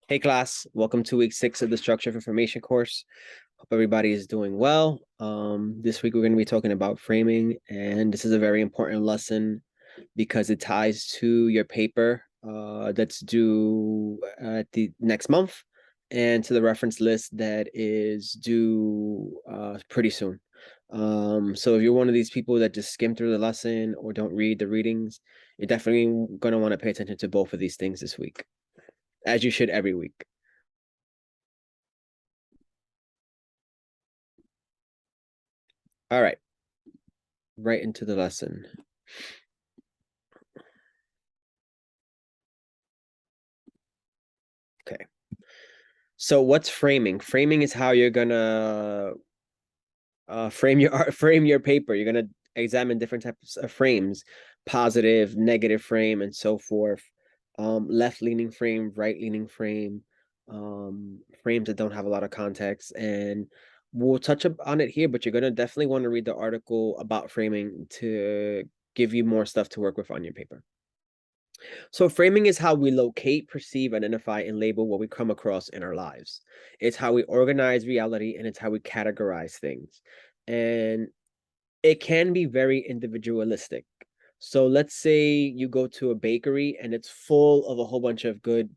Hey class, welcome to week 6 of the Structure of Information course. Hope everybody is doing well. This week we're going to be talking about framing, and this is a very important lesson because it ties to your paper that's due at the next month and to the reference list that is due pretty soon. So if you're one of these people that just skim through the lesson or don't read the readings, you're definitely going to want to pay attention to both of these things this week, as you should every week. All right, right into the lesson. Okay. So what's framing? Framing is how you're gonna frame your art, frame your paper. You're gonna examine different types of frames, positive, negative frame, and so forth. Left-leaning frame, right-leaning frame, frames that don't have a lot of context, and we'll touch on it here. But you're gonna definitely want to read the article about framing to give you more stuff to work with on your paper. So framing is how we locate, perceive, identify, and label what we come across in our lives. It's how we organize reality and it's how we categorize things. And it can be very individualistic. So let's say you go to a bakery and it's full of a whole bunch of good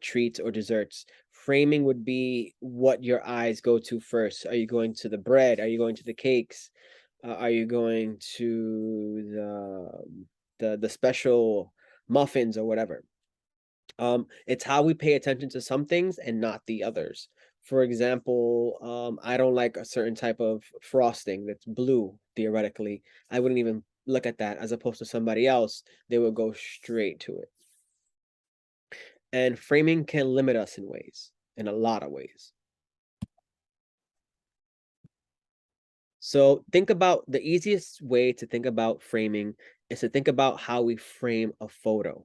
treats or desserts. Framing would be what your eyes go to first. Are you going to the bread? Are you going to the cakes? Are you going to the special muffins or whatever? It's how we pay attention to some things and not the others. For example, I don't like a certain type of frosting that's blue, theoretically. I wouldn't even look at that as opposed to somebody else, they would go straight to it. And framing can limit us in ways, in a lot of ways. So think about the easiest way to think about framing is to think about how we frame a photo.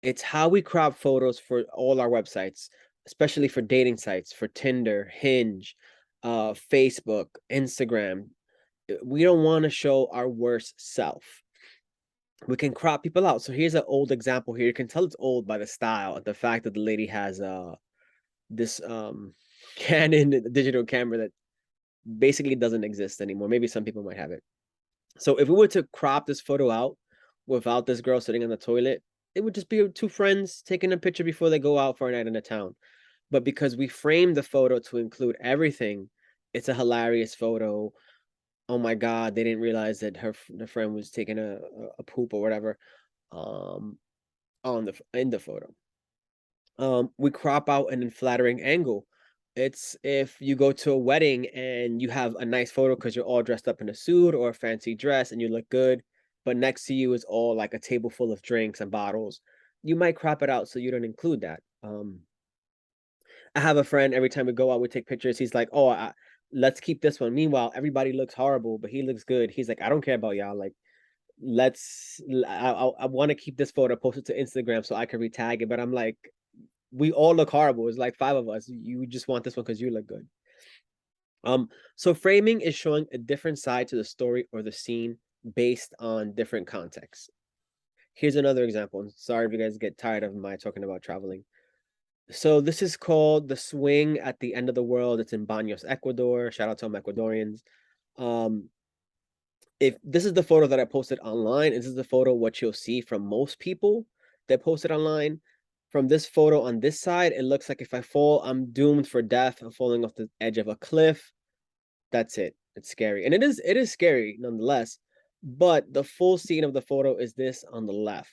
It's how we crop photos for all our websites, especially for dating sites, for Tinder, Hinge, Facebook, Instagram. We don't want to show our worst self. We can crop people out. So here's an old example here. You can tell it's old by the style, the fact that the lady has this Canon digital camera that basically doesn't exist anymore. Maybe some people might have it. So if we were to crop this photo out without this girl sitting on the toilet, it would just be two friends taking a picture before they go out for a night in the town. But because we framed the photo to include everything, it's a hilarious photo. Oh my God, they didn't realize that the friend was taking a poop or whatever um on the in the photo. We crop out an unflattering angle. It's if you go to a wedding and you have a nice photo because you're all dressed up in a suit or a fancy dress and you look good, but next to you is all like a table full of drinks and bottles. You might crop it out so you don't include that. I have a friend, every time we go out, we take pictures. He's like, "Oh, let's keep this one." Meanwhile, everybody looks horrible, but he looks good. He's like, "I don't care about y'all. Like, I want to keep this photo posted to Instagram so I can retag it." But I'm like, we all look horrible. It's like 5 of us. You just want this one because you look good. So framing is showing a different side to the story or the scene based on different contexts. Here's another example. And sorry if you guys get tired of my talking about traveling. So this is called The Swing at the End of the World. It's in Baños, Ecuador. Shout out to them Ecuadorians. Um, if this is the photo that I posted online, this is the photo what you'll see from most people that posted online. From this photo on this side, it looks like if I fall, I'm doomed for death. I'm falling off the edge of a cliff. That's it. It's scary. And it is scary nonetheless. But the full scene of the photo is this on the left.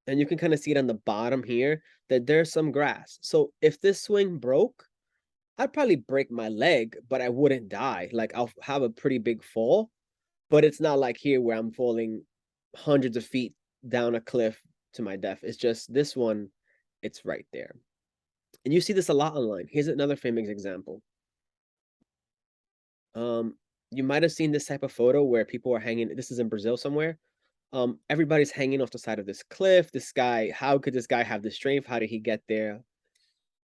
And you can kind of see it on the bottom here that there's some grass. So if this swing broke, I'd probably break my leg, but I wouldn't die. Like I'll have a pretty big fall, but it's not like here where I'm falling hundreds of feet down a cliff to my death. It's just this one, it's right there. And you see this a lot online. Here's another famous example. Um, you might have seen this type of photo where people are hanging. This is in Brazil somewhere. Everybody's hanging off the side of this cliff. This guy, how could this guy have the strength? How did he get there?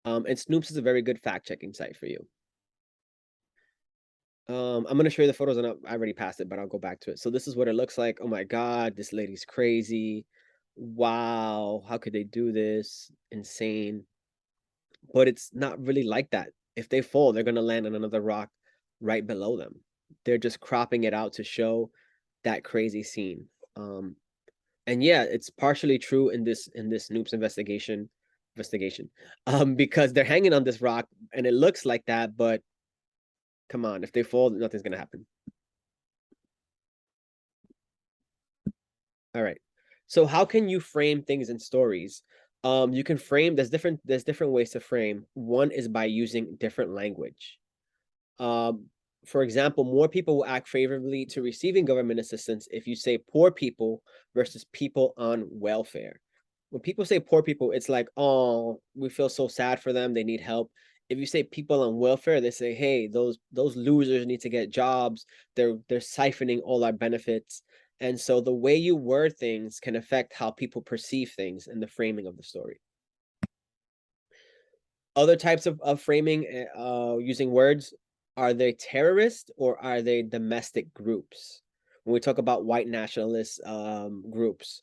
And Snoops is a very good fact-checking site for you. I'm gonna show you the photos, and I already passed it, but I'll go back to it. So this is what it looks like. Oh my God, this lady's crazy. Wow, how could they do this? Insane. but it's not really like that. If they fall, they're gonna land on another rock right below them. They're just cropping it out to show that crazy scene. Um, and yeah, it's partially true in this Snoops investigation, because they're hanging on this rock and it looks like that, but come on, if they fall, nothing's gonna happen. All right. So how can you frame things in stories? You can frame, there's different ways to frame. One is by using different language. Um, for example, more people will act favorably to receiving government assistance if you say poor people versus people on welfare. When people say poor people, it's like, oh, we feel so sad for them, they need help. If you say people on welfare, they say, hey, those losers need to get jobs. They're siphoning all our benefits. And so the way you word things can affect how people perceive things in the framing of the story. Other types of framing using words, are they terrorist or are they domestic groups? When we talk about white nationalist groups,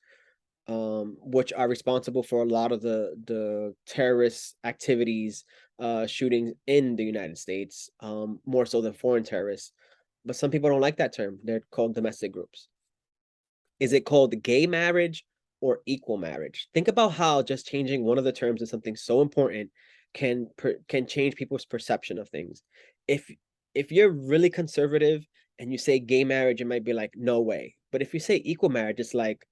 which are responsible for a lot of the terrorist activities, shootings in the United States, more so than foreign terrorists. But some people don't like that term. They're called domestic groups. Is it called gay marriage or equal marriage? Think about how just changing one of the terms of something so important can change people's perception of things. If if you're really conservative and you say gay marriage, it might be like, no way. But if you say equal marriage, it's like,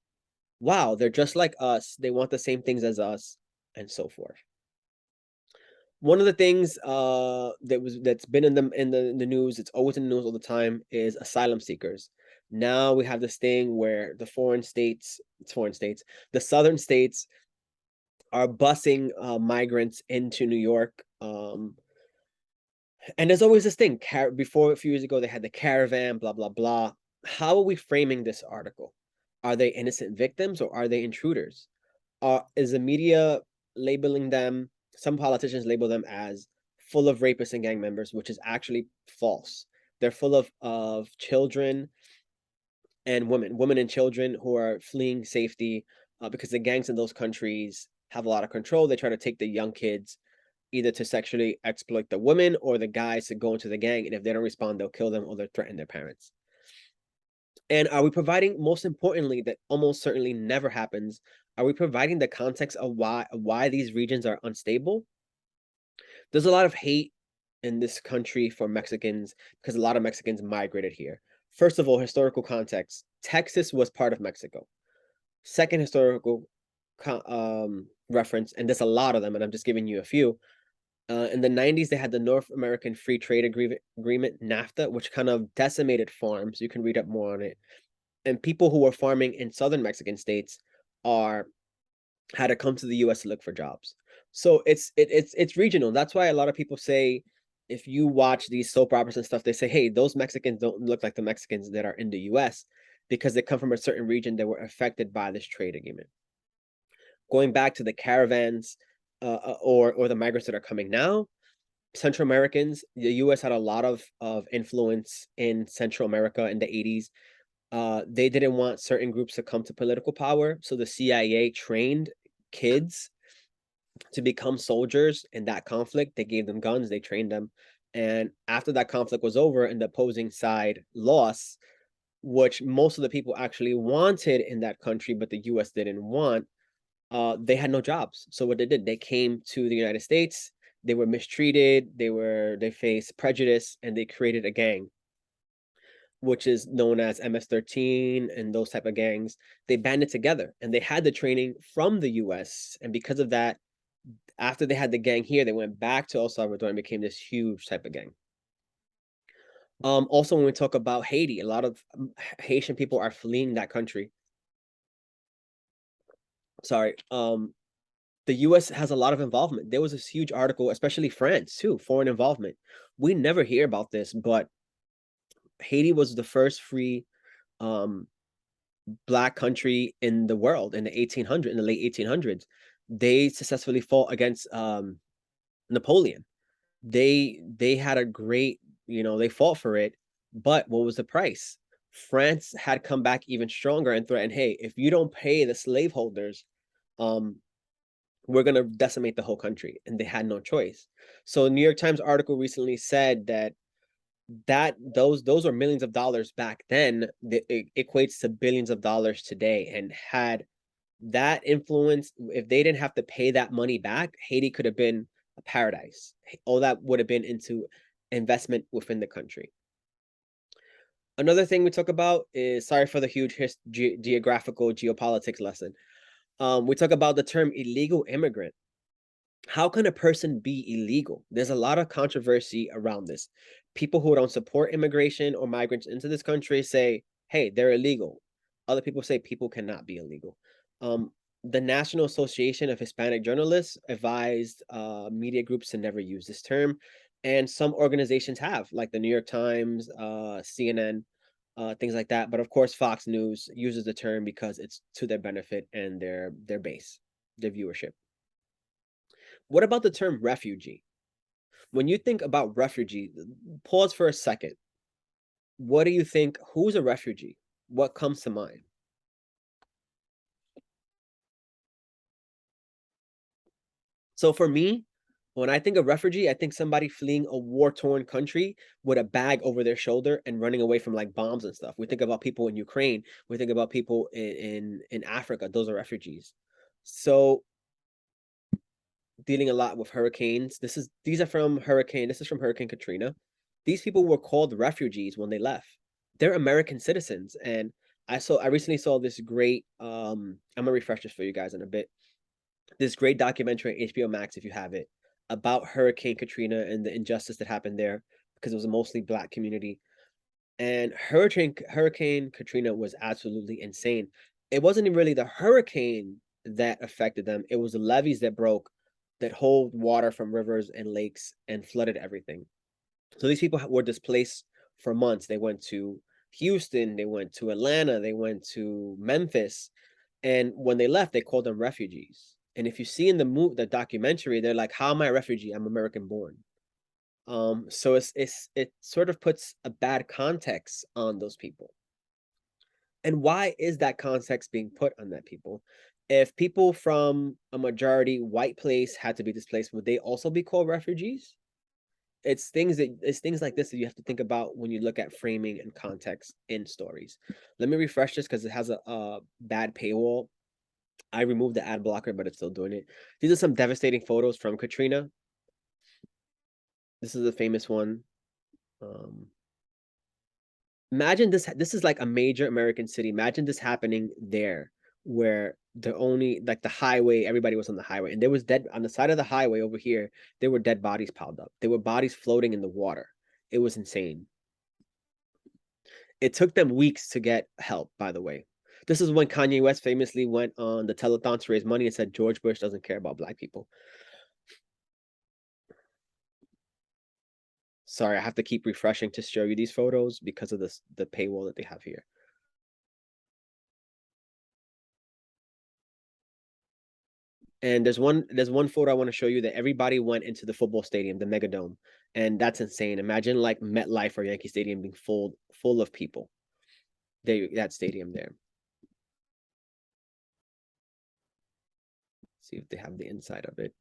wow, they're just like us. They want the same things as us, and so forth. One of the things that's been in the news, it's always in the news all the time, is asylum seekers. Now we have this thing where the southern states are busing migrants into New York. And there's always this thing. Before, a few years ago, they had the caravan, blah blah blah. How are we framing this article? Are they innocent victims or are they intruders? Is the media labeling them? Some politicians label them as full of rapists and gang members, which is actually false. They're full of children and women and children who are fleeing safety, because the gangs in those countries have a lot of control. They try to take the young kids either to sexually exploit the women or the guys to go into the gang, and if they don't respond, they'll kill them or they'll threaten their parents. And are we providing, most importantly, that almost certainly never happens, are we providing the context of why these regions are unstable? There's a lot of hate in this country for Mexicans because a lot of Mexicans migrated here. First of all, historical context. Texas was part of Mexico. Second historical reference, and there's a lot of them, and I'm just giving you a few. In the 90s, they had the North American Free Trade Agreement, NAFTA, which kind of decimated farms. You can read up more on it. And people who were farming in southern Mexican states are had to come to the US to look for jobs. So it's regional. That's why a lot of people say, if you watch these soap operas and stuff, they say, hey, those Mexicans don't look like the Mexicans that are in the US because they come from a certain region that were affected by this trade agreement. Going back to the caravans, or the migrants that are coming now, Central Americans, the US had a lot of influence in Central America in the 80s. They didn't want certain groups to come to political power, so the CIA trained kids to become soldiers in that conflict. They gave them guns, they trained them. And after that conflict was over and the opposing side lost, which most of the people actually wanted in that country, but the US didn't want, they had no jobs. So what they did, they came to the United States, they were mistreated, they faced prejudice, and they created a gang, which is known as MS-13 and those type of gangs. They banded together and they had the training from the US. And because of that, after they had the gang here, they went back to El Salvador and became this huge type of gang. Also, when we talk about Haiti, a lot of Haitian people are fleeing that country. Sorry. The US has a lot of involvement. There was this huge article, especially France too, foreign involvement. We never hear about this, but Haiti was the first free um black country in the world in the late 1800s. They successfully fought against Napoleon. They had a great, they fought for it, but what was the price? France had come back even stronger and threatened, hey, if you don't pay the slaveholders, um we're going to decimate the whole country, and they had no choice. So New York Times article recently said that those are millions of dollars back then, that it equates to billions of dollars today. And had that influence, if they didn't have to pay that money back, Haiti could have been a paradise. All that would have been into investment within the country. Another thing we talk about is, sorry for the huge geographical geopolitics lesson. We talk about the term illegal immigrant. How can a person be illegal? There's a lot of controversy around this. People who don't support immigration or migrants into this country say, hey, they're illegal. Other people say people cannot be illegal. The National Association of Hispanic Journalists advised media groups to never use this term. And some organizations have, like the New York Times, CNN, things like that. But of course, Fox News uses the term because it's to their benefit and their base, their viewership. What about the term refugee? When you think about refugee, pause for a second. What do you think? Who's a refugee? What comes to mind? So for me, when I think of refugee, I think somebody fleeing a war-torn country with a bag over their shoulder and running away from like bombs and stuff. We think about people in Ukraine. We think about people in Africa. Those are refugees. So dealing a lot with hurricanes. These are from hurricane. This is from Hurricane Katrina. These people were called refugees when they left. They're American citizens, and I recently saw this great. I'm gonna refresh this for you guys in a bit. This great documentary on HBO Max, if you have it, about Hurricane Katrina and the injustice that happened there, because it was a mostly Black community. And Hurricane Katrina was absolutely insane. It wasn't even really the hurricane that affected them. It was the levees that broke, that hold water from rivers and lakes and flooded everything. So these people were displaced for months. They went to Houston, they went to Atlanta, they went to Memphis, and when they left, they called them refugees. And if you see in the documentary, they're like, "How am I a refugee? I'm American born." So it sort of puts a bad context on those people. And why is that context being put on that people? If people from a majority white place had to be displaced, would they also be called refugees? It's things like this that you have to think about when you look at framing and context in stories. Let me refresh this because it has a bad paywall. I removed the ad blocker, but it's still doing it. These are some devastating photos from Katrina. This is a famous one. Um, Imagine this is like a major American city. Imagine this happening there, where the only like the highway, everybody was on the highway, and there was dead on the side of the highway over here. There were dead bodies piled up. There were bodies floating in the water. It was insane. It took them weeks to get help, by the way. This is when Kanye West famously went on the telethon to raise money and said George Bush doesn't care about Black people. Sorry, I have to keep refreshing to show you these photos because of the paywall that they have here. And there's one photo I want to show you that everybody went into the football stadium, the Megadome, and that's insane. Imagine like MetLife or Yankee Stadium being full of people. That stadium there. See if they have the inside of it.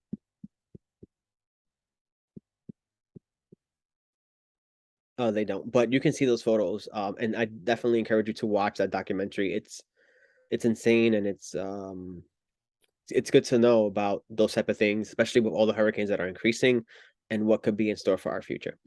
Oh, they don't, but you can see those photos. And I definitely encourage you to watch that documentary. It's insane, and it's good to know about those type of things, especially with all the hurricanes that are increasing and what could be in store for our future.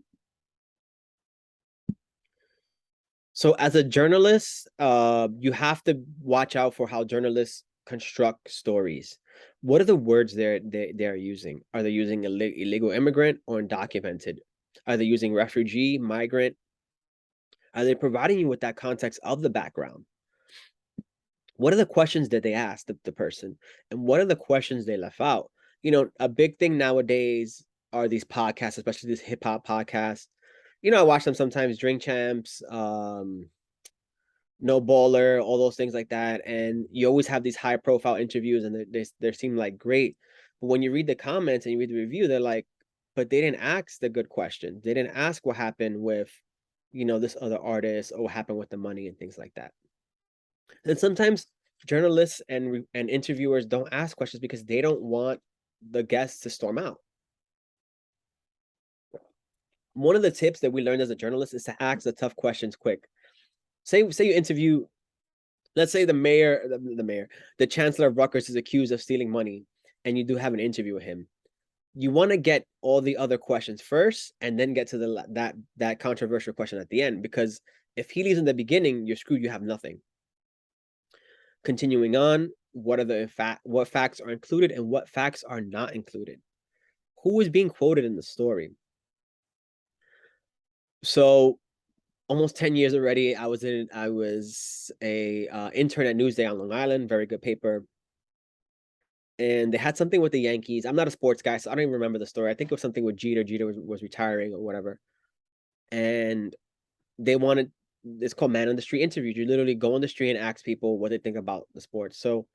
So as a journalist, you have to watch out for how journalists construct stories. What are the words they're using? Are they using illegal immigrant or undocumented? Are they using refugee, migrant? Are they providing you with that context of the background? What are the questions that they asked the person? And what are the questions they left out? A big thing nowadays are these podcasts, especially these hip hop podcasts. I watch them sometimes, Drink Champs, No Baller, all those things like that. And you always have these high profile interviews, and they seem like great. But when you read the comments and you read the review, they're like, but they didn't ask the good questions. They didn't ask what happened with, this other artist, or what happened with the money and things like that. And sometimes journalists and interviewers don't ask questions because they don't want the guests to storm out. One of the tips that we learned as a journalist is to ask the tough questions quick. Say you interview, let's say the chancellor of Rutgers is accused of stealing money, and you do have an interview with him. You want to get all the other questions first, and then get to that controversial question at the end, because if he leaves in the beginning, you're screwed. You have nothing. Continuing on, what facts are included and what facts are not included? Who is being quoted in the story? So almost 10 years already, I was a intern at Newsday on Long Island, very good paper. And they had something with the Yankees. I'm not a sports guy, so I don't even remember the story. I think it was something with Jeter. Jeter was retiring or whatever. And they wanted, it's called Man on the Street interviews. You literally go on the street and ask people what they think about the sports. So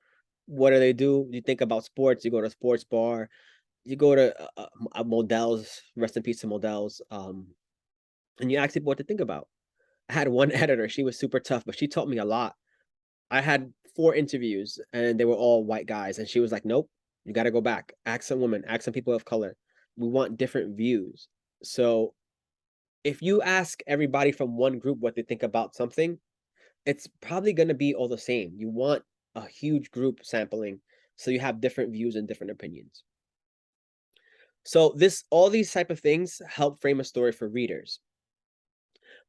what do? You think about sports, you go to a sports bar, you go to a Modell's, rest in peace to Modell's, and you ask people what to think about. I had one editor, she was super tough, but she taught me a lot. I had 4 interviews and they were all white guys, and she was like, nope, you got to go back. Ask some women, ask some people of color. We want different views. So if you ask everybody from one group what they think about something, it's probably going to be all the same. You want a huge group sampling so you have different views and different opinions. So all these type of things help frame a story for readers.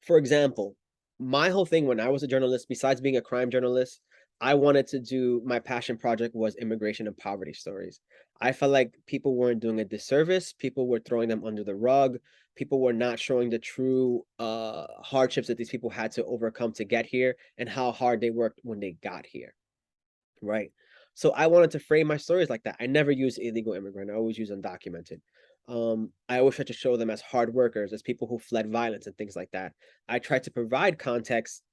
For example, my whole thing when I was a journalist, besides being a crime journalist, I wanted to do, my passion project was immigration and poverty stories. I felt like people weren't doing a disservice. People were throwing them under the rug. People were not showing the true hardships that these people had to overcome to get here and how hard they worked when they got here. Right. So I wanted to frame my stories like that. I never use illegal immigrant. I always use undocumented. I always try to show them as hard workers, as people who fled violence and things like that. I try to provide context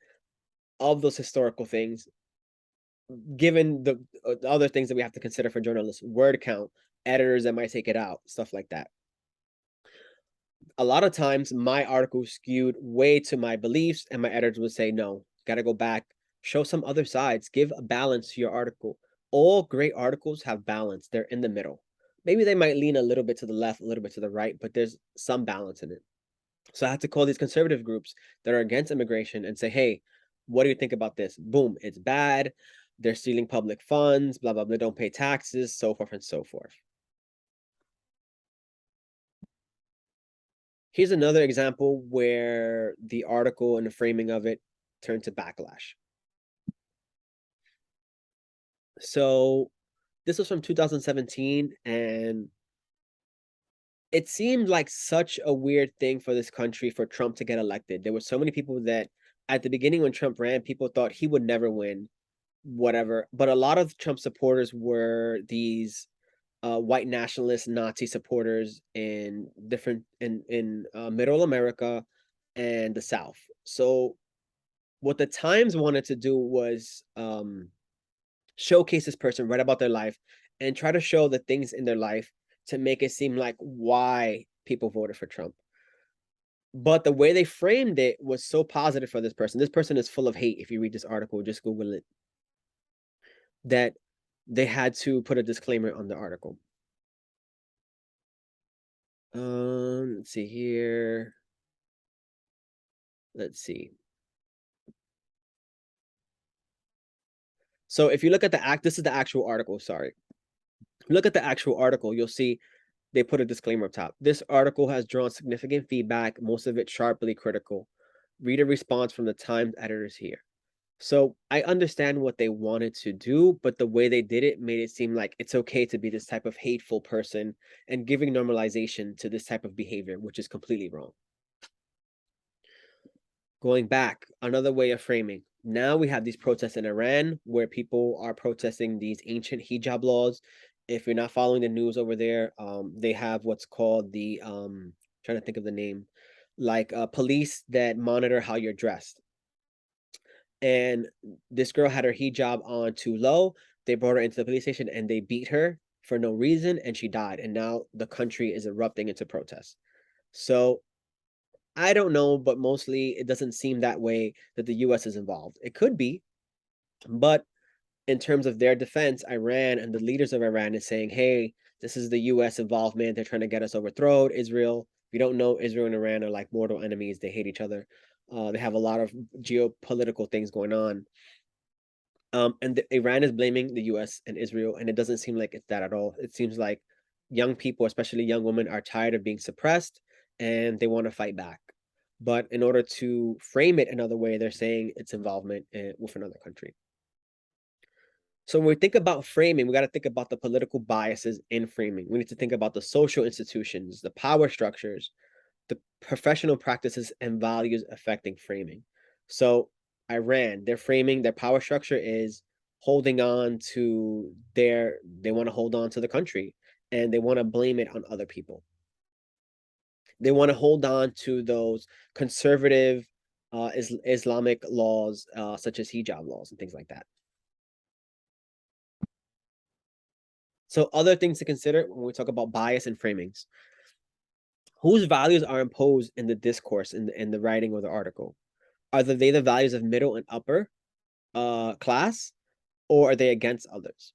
of those historical things, given the other things that we have to consider for journalists, word count, editors that might take it out, stuff like that. A lot of times my article skewed way to my beliefs, and my editors would say, no, gotta go back, show some other sides, give a balance to your article. All great articles have balance. They're in the middle. Maybe they might lean a little bit to the left, a little bit to the right, but there's some balance in it. So I had to call these conservative groups that are against immigration and say, hey, what do you think about this? Boom, it's bad. They're stealing public funds, blah, blah, blah, don't pay taxes, so forth and so forth. Here's another example where the article and the framing of it turned to backlash. So this was from 2017, and it seemed like such a weird thing for this country for Trump to get elected. There were so many people that at the beginning when Trump ran, people thought he would never win, whatever. But a lot of Trump supporters were these white nationalist Nazi supporters in middle America and the South. So what the Times wanted to do was showcase this person, write about their life, and try to show the things in their life to make it seem like why people voted for Trump. But the way they framed it was so positive for this person. This person is full of hate. If you read this article, just Google it. That they had to put a disclaimer on the article. Let's see here. Let's see. So if you look at this is the actual article, sorry. If you look at the actual article, you'll see they put a disclaimer up top. This article has drawn significant feedback, most of it sharply critical. Read a response from the Times editors here. So I understand what they wanted to do, but the way they did it made it seem like it's okay to be this type of hateful person and giving normalization to this type of behavior, which is completely wrong. Going back, another way of framing. Now we have these protests in Iran where people are protesting these ancient hijab laws. If you're not following the news over there, they have what's called the trying to think of the name, like police that monitor how you're dressed. And this girl had her hijab on too low. They brought her into the police station and they beat her for no reason, and she died. And now the country is erupting into protests. So I don't know, but mostly it doesn't seem that way that the US is involved. It could be, but in terms of their defense, Iran and the leaders of Iran is saying, hey, this is the US involvement. They're trying to get us overthrown. Israel, if you don't know, Israel and Iran are like mortal enemies. They hate each other. They have a lot of geopolitical things going on. And Iran is blaming the US and Israel, and it doesn't seem like it's that at all. It seems like young people, especially young women, are tired of being suppressed and they want to fight back. But in order to frame it another way, they're saying it's involvement with another country. So when we think about framing, we got to think about the political biases in framing. We need to think about the social institutions, the power structures, the professional practices and values affecting framing. So Iran, their framing, their power structure is holding on to they want to hold on to the country and they want to blame it on other people. They want to hold on to those conservative Islamic laws, such as hijab laws and things like that. So other things to consider when we talk about bias and framings. Whose values are imposed in the discourse, in the writing or the article? Are they the values of middle and upper class, or are they against others?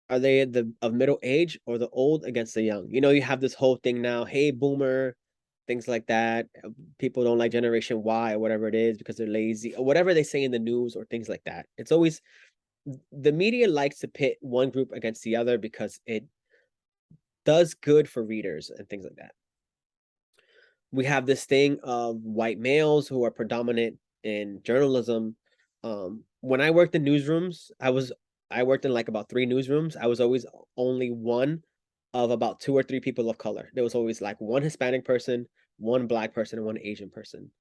Are they of middle age or the old against the young? You know, you have this whole thing now, hey, boomer, things like that. People don't like Generation Y or whatever it is because they're lazy or whatever they say in the news or things like that. It's always the media likes to pit one group against the other because it does good for readers and things like that. We have this thing of white males who are predominant in journalism. When I worked in newsrooms, I worked in like about 3 newsrooms. I was always only one of about 2 or 3 people of color. There was always like one Hispanic person, one Black person, and one Asian person.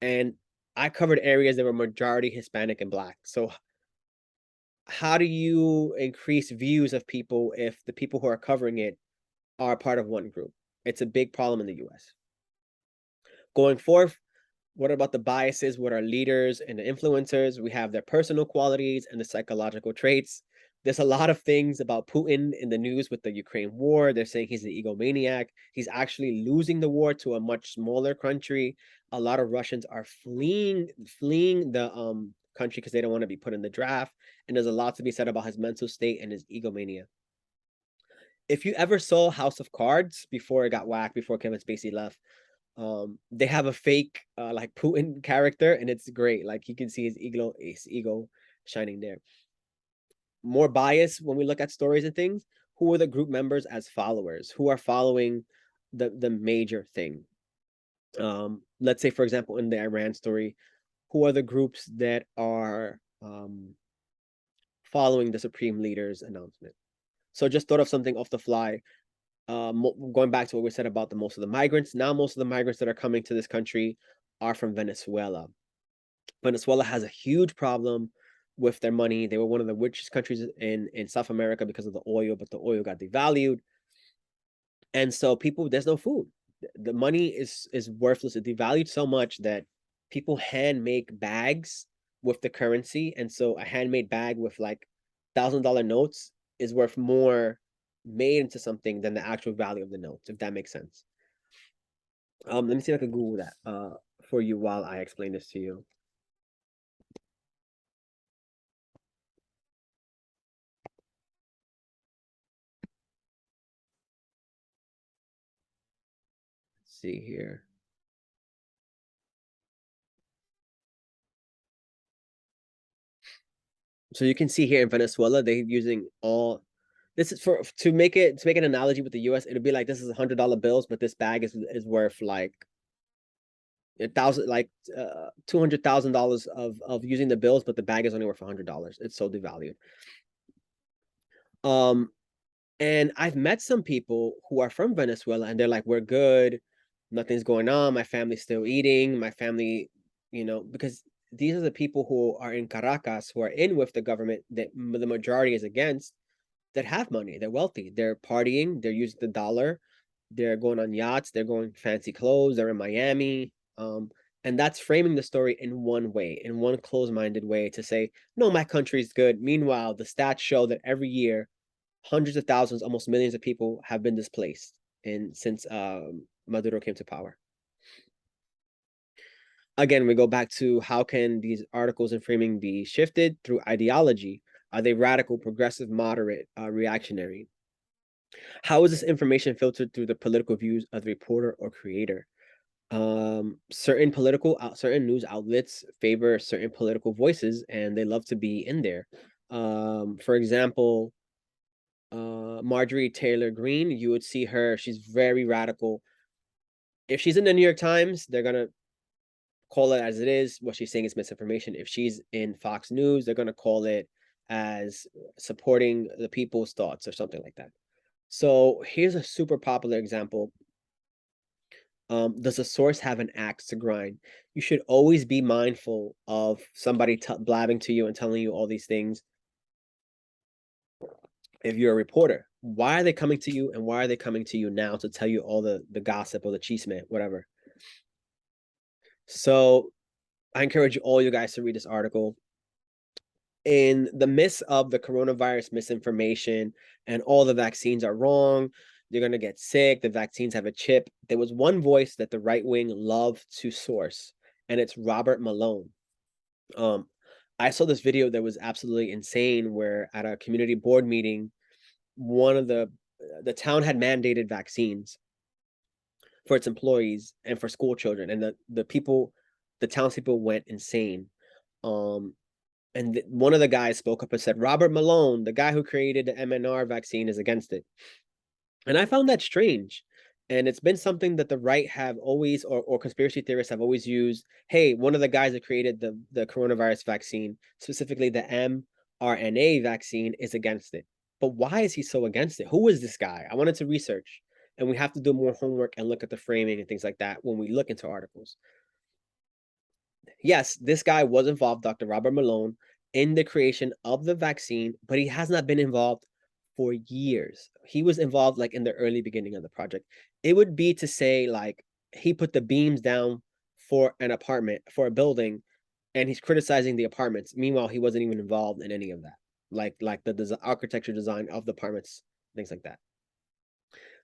And I covered areas that were majority Hispanic and Black. So how do you increase views of people if the people who are covering it are part of one group? It's a big problem in the US. Going forth, what about the biases with our leaders and the influencers? We have their personal qualities and the psychological traits. There's a lot of things about Putin in the news with the Ukraine war. They're saying he's an egomaniac. He's actually losing the war to a much smaller country. A lot of Russians are fleeing the country because they don't want to be put in the draft. And there's a lot to be said about his mental state and his egomania. If you ever saw House of Cards before it got whacked, before Kevin Spacey left, they have a fake like Putin character, and it's great. Like you can see his ego shining there. More bias when we look at stories and things. Who are the group members as followers? Who are following the major thing? Let's say, for example, in the Iran story, who are the groups that are following the supreme leader's announcement? So just thought of something off the fly. Going back to what we said about most of the migrants, now most of the migrants that are coming to this country are from Venezuela. Venezuela has a huge problem with their money. They were one of the richest countries in South America because of the oil, but the oil got devalued. And so people, there's no food. The money is worthless. It devalued so much that people hand make bags with the currency. And so a handmade bag with like $1,000 notes is worth more made into something than the actual value of the notes, if that makes sense. Let me see if I can Google that for you while I explain this to you. Let's see here. So you can see here in Venezuela, they're using all this is to make an analogy with the US, it'd be like this is $100 bills, but this bag is worth like $200,000 of using the bills, but the bag is only worth $100. It's so devalued. And I've met some people who are from Venezuela and they're like, we're good, nothing's going on, my family's still eating, my family, because these are the people who are in Caracas, who are in with the government that the majority is against, that have money, they're wealthy, they're partying, they're using the dollar, they're going on yachts, they're going fancy clothes, they're in Miami. And that's framing the story in one way, in one closed-minded way to say, no, my country's good. Meanwhile, the stats show that every year, hundreds of thousands, almost millions of people have been displaced since Maduro came to power. Again, we go back to how can these articles and framing be shifted through ideology. Are they radical, progressive, moderate, reactionary? How is this information filtered through the political views of the reporter or creator? Certain news outlets favor certain political voices, and they love to be in there. For example, Marjorie Taylor Greene, you would see her, she's very radical. If she's in the New York Times, they're gonna call it as it is. What she's saying is misinformation. If she's in Fox News, they're gonna call it as supporting the people's thoughts or something like that. So here's a super popular example. Does a source have an axe to grind? You should always be mindful of somebody blabbing to you and telling you all these things. If you're a reporter, why are they coming to you, and why are they coming to you now to tell you all the gossip or the chisme, whatever? So I encourage all you guys to read this article. In the midst of the coronavirus misinformation and all the vaccines are wrong, you're going to get sick, the vaccines have a chip, there was one voice that the right wing loved to source, and it's Robert Malone. I saw this video that was absolutely insane, where at a community board meeting, one of the town had mandated vaccines for its employees and for school children, and the townspeople went insane. And one of the guys spoke up and said, Robert Malone, the guy who created the MNR vaccine, is against it. And I found that strange. And it's been something that the right have always, or conspiracy theorists have always used. Hey, one of the guys that created the coronavirus vaccine, specifically the mRNA vaccine, is against it. But why is he so against it? Who is this guy? I wanted to research. And we have to do more homework and look at the framing and things like that when we look into articles. Yes, this guy was involved, Dr. Robert Malone, in the creation of the vaccine, but he has not been involved for years. He was involved like in the early beginning of the project. It would be to say like he put the beams down for an apartment, for a building, and he's criticizing the apartments. Meanwhile, he wasn't even involved in any of that, like the architecture design of the apartments, things like that.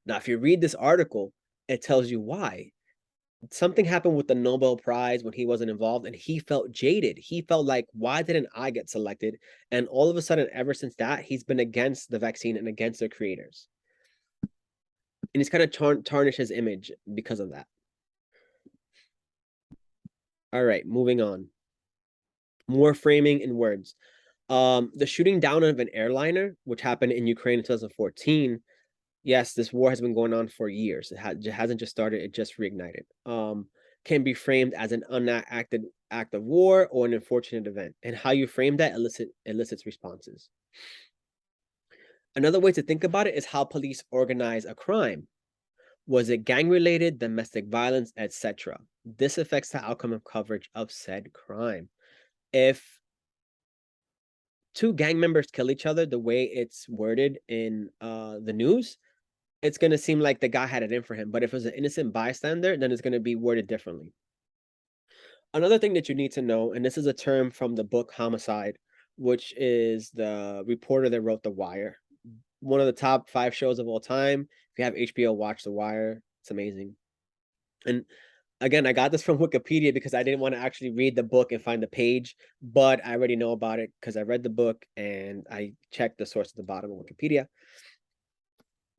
Now, if you read this article, it tells you why. Something happened with the Nobel Prize when he wasn't involved, and he felt jaded. He felt like, why didn't I get selected? And all of a sudden, ever since that, he's been against the vaccine and against their creators. And he's kind of tarnished his image because of that. All right, moving on. More framing in words. The shooting down of an airliner, which happened in Ukraine in 2014. Yes, this war has been going on for years. It hasn't just started, it just reignited. Can be framed as an unacted act of war or an unfortunate event. And how you frame that elicits responses. Another way to think about it is how police organize a crime. Was it gang-related, domestic violence, etc.? This affects the outcome of coverage of said crime. If two gang members kill each other, the way it's worded in the news, it's going to seem like the guy had it in for him. But if it was an innocent bystander, then it's going to be worded differently. Another thing that you need to know, and this is a term from the book Homicide, which is the reporter that wrote The Wire. One of the top 5 shows of all time. If you have HBO, watch The Wire. It's amazing. And again, I got this from Wikipedia because I didn't want to actually read the book and find the page, but I already know about it because I read the book and I checked the source at the bottom of Wikipedia.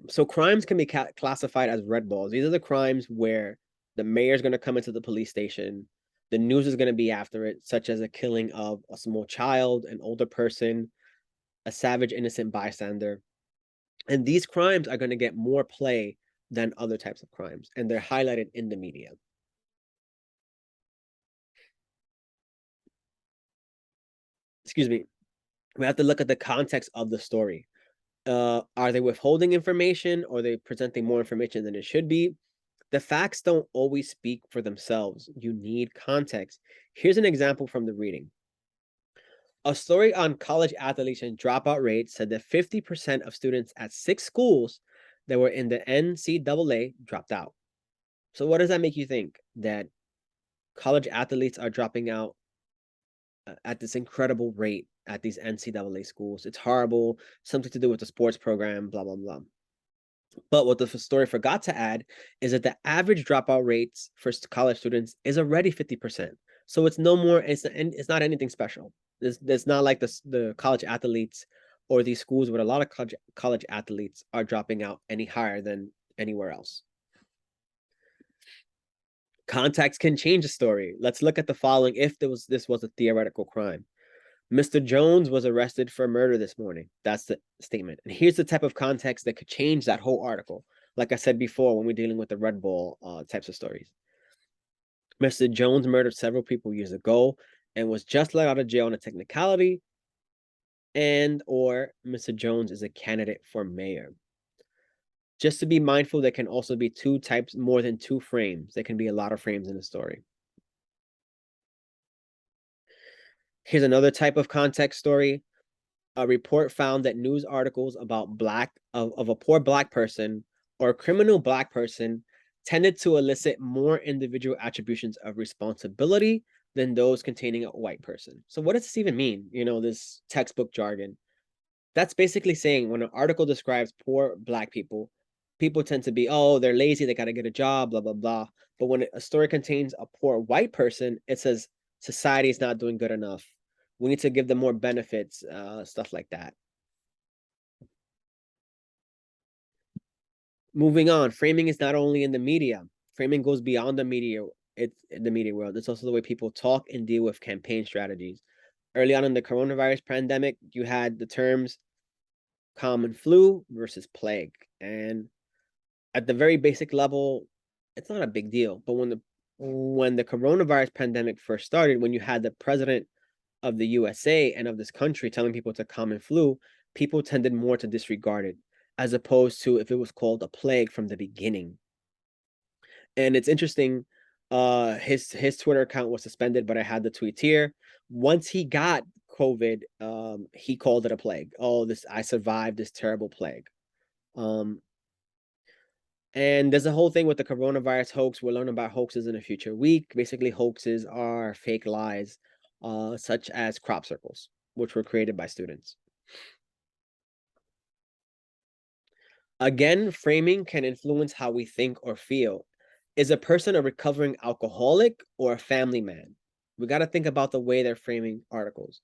So crimes can be classified as red balls. These are the crimes where the mayor's going to come into the police station. The news is going to be after it, such as a killing of a small child, an older person, a savage innocent bystander. And these crimes are going to get more play than other types of crimes, and they're highlighted in the media. Excuse me. We have to look at the context of the story. Are they withholding information, or are they presenting more information than it should be? The facts don't always speak for themselves. You need context. Here's an example from the reading. A story on college athletes and dropout rates said that 50% of students at 6 schools that were in the NCAA dropped out. So what does that make you think? That college athletes are dropping out at this incredible rate at these NCAA schools. It's horrible, something to do with the sports program, blah, blah, blah. But what the story forgot to add is that the average dropout rates for college students is already 50%. So it's no more, it's not anything special. There's not like the college athletes or these schools where a lot of college athletes are dropping out any higher than anywhere else. Context can change a story. Let's look at the following if this was a theoretical crime. Mr. Jones was arrested for murder this morning. That's the statement. And here's the type of context that could change that whole article. Like I said before, when we're dealing with the Red Bull types of stories. Mr. Jones murdered several people years ago and was just let out of jail on a technicality, and or Mr. Jones is a candidate for mayor. Just to be mindful, there can also be two types, more than two frames. There can be a lot of frames in a story. Here's another type of context story. A report found that news articles about of a poor Black person or a criminal Black person tended to elicit more individual attributions of responsibility than those containing a white person. So what does this even mean? You know, this textbook jargon. That's basically saying when an article describes poor Black people, people tend to be, oh, they're lazy, they got to get a job, blah, blah, blah. But when a story contains a poor white person, it says society is not doing good enough. We need to give them more benefits, stuff like that. Moving on, framing is not only in the media. Framing goes beyond the media. It's in the media world. It's also the way people talk and deal with campaign strategies. Early on in the coronavirus pandemic, you had the terms common flu versus plague. And at the very basic level, it's not a big deal. But when the coronavirus pandemic first started, when you had the president of the USA and of this country telling people it's a common flu, people tended more to disregard it, as opposed to if it was called a plague from the beginning. And it's interesting, his Twitter account was suspended, but I had the tweets here. Once he got COVID, he called it a plague. Oh, this I survived this terrible plague. And there's a whole thing with the coronavirus hoax. We'll learn about hoaxes in a future week. Basically, hoaxes are fake lies, such as crop circles, which were created by students. Again, framing can influence how we think or feel. Is a person a recovering alcoholic or a family man? We got to think about the way they're framing articles.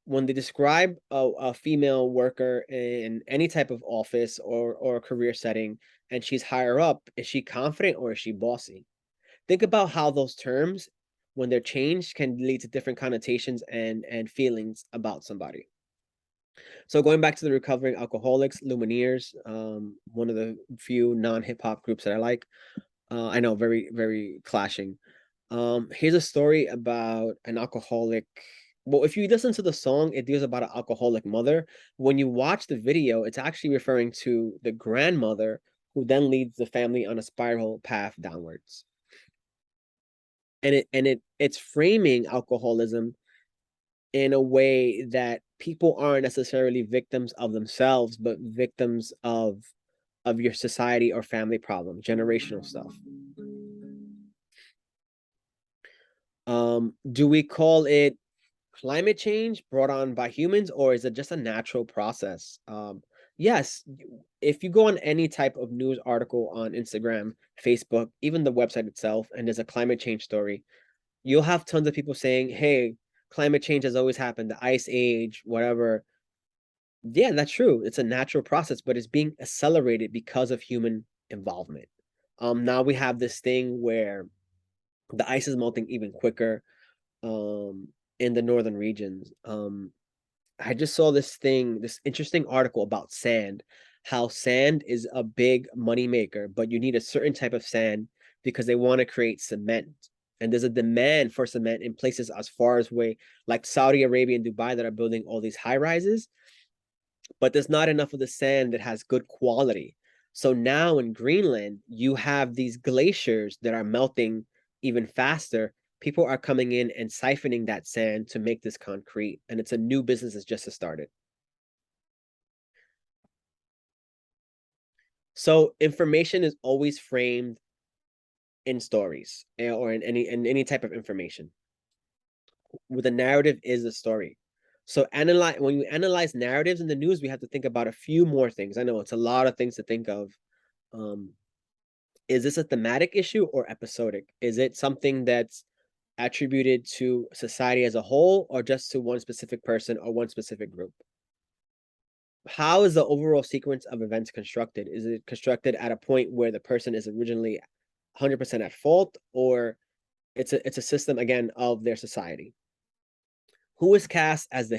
When they describe a female worker in any type of office or career setting and she's higher up, is she confident or is she bossy? Think about how those terms, when they're changed, can lead to different connotations and feelings about somebody. So going back to the recovering alcoholics, Lumineers, one of the few non-hip hop groups that I like. I know, very, very clashing. Here's a story about an alcoholic. Well, if you listen to the song, it deals about an alcoholic mother. When you watch the video, it's actually referring to the grandmother who then leads the family on a spiral path downwards. And it's framing alcoholism in a way that people aren't necessarily victims of themselves, but victims of your society or family problem, generational stuff. Do we call it climate change brought on by humans, or is it just a natural process? Yes, if you go on any type of news article on Instagram, Facebook, even the website itself, and there's a climate change story, you'll have tons of people saying, hey, climate change has always happened, the ice age, whatever. Yeah, that's true. It's a natural process, but it's being accelerated because of human involvement. Now we have this thing where the ice is melting even quicker in the northern regions. I just saw this interesting article about sand, how sand is a big money maker, but you need a certain type of sand because they want to create cement. And there's a demand for cement in places as far as away, like Saudi Arabia and Dubai, that are building all these high rises, but there's not enough of the sand that has good quality. So now in Greenland, you have these glaciers that are melting even faster. People are coming in and siphoning that sand to make this concrete, and it's a new business that's just started. So information is always framed in stories or in any type of information. With a narrative is a story. So when you analyze narratives in the news, we have to think about a few more things. I know it's a lot of things to think of. Is this a thematic issue or episodic? Is it something that's attributed to society as a whole or just to one specific person or one specific group? How is the overall sequence of events constructed? Is it constructed at a point where the person is originally 100% at fault, or it's a system again of their society? Who is cast as the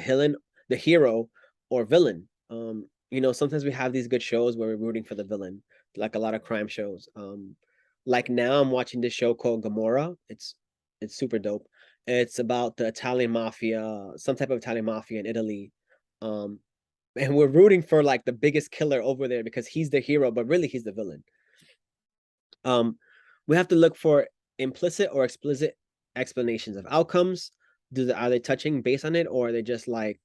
hero or villain? Sometimes we have these good shows where we're rooting for the villain, like a lot of crime shows. Like now I'm watching this show called Gomorrah. It's super dope. It's about the Italian mafia, some type of Italian mafia in Italy. Um, and we're rooting for like the biggest killer over there because he's the hero, but really he's the villain. Um, we have to look for implicit or explicit explanations of outcomes. Are they touching base on it, or are they just like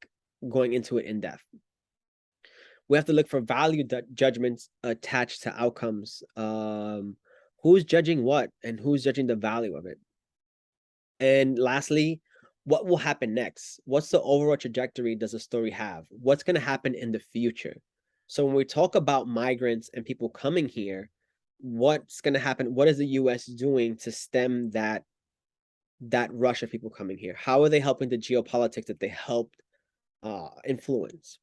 going into it in depth? We have to look for value judgments attached to outcomes. Who's judging what, and who's judging the value of it? And lastly, what will happen next? What's the overall trajectory does the story have? What's going to happen in the future? So when we talk about migrants and people coming here, what's going to happen? What is the US doing to stem that rush of people coming here? How are they helping the geopolitics that they helped influence?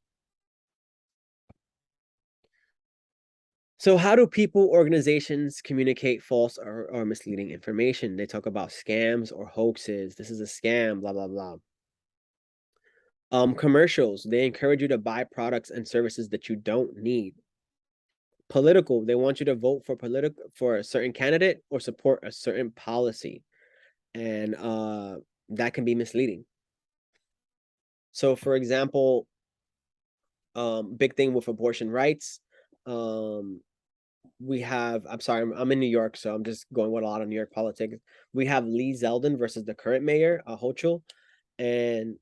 So how do people, organizations communicate false or misleading information? They talk about scams or hoaxes. This is a scam, blah, blah, blah. Commercials, they encourage you to buy products and services that you don't need. Political, they want you to vote for a certain candidate or support a certain policy. And that can be misleading. So for example, big thing with abortion rights. We have, I'm sorry, I'm in New York, so I'm just going with a lot of New York politics. We have Lee Zeldin versus the current mayor, Hochul, and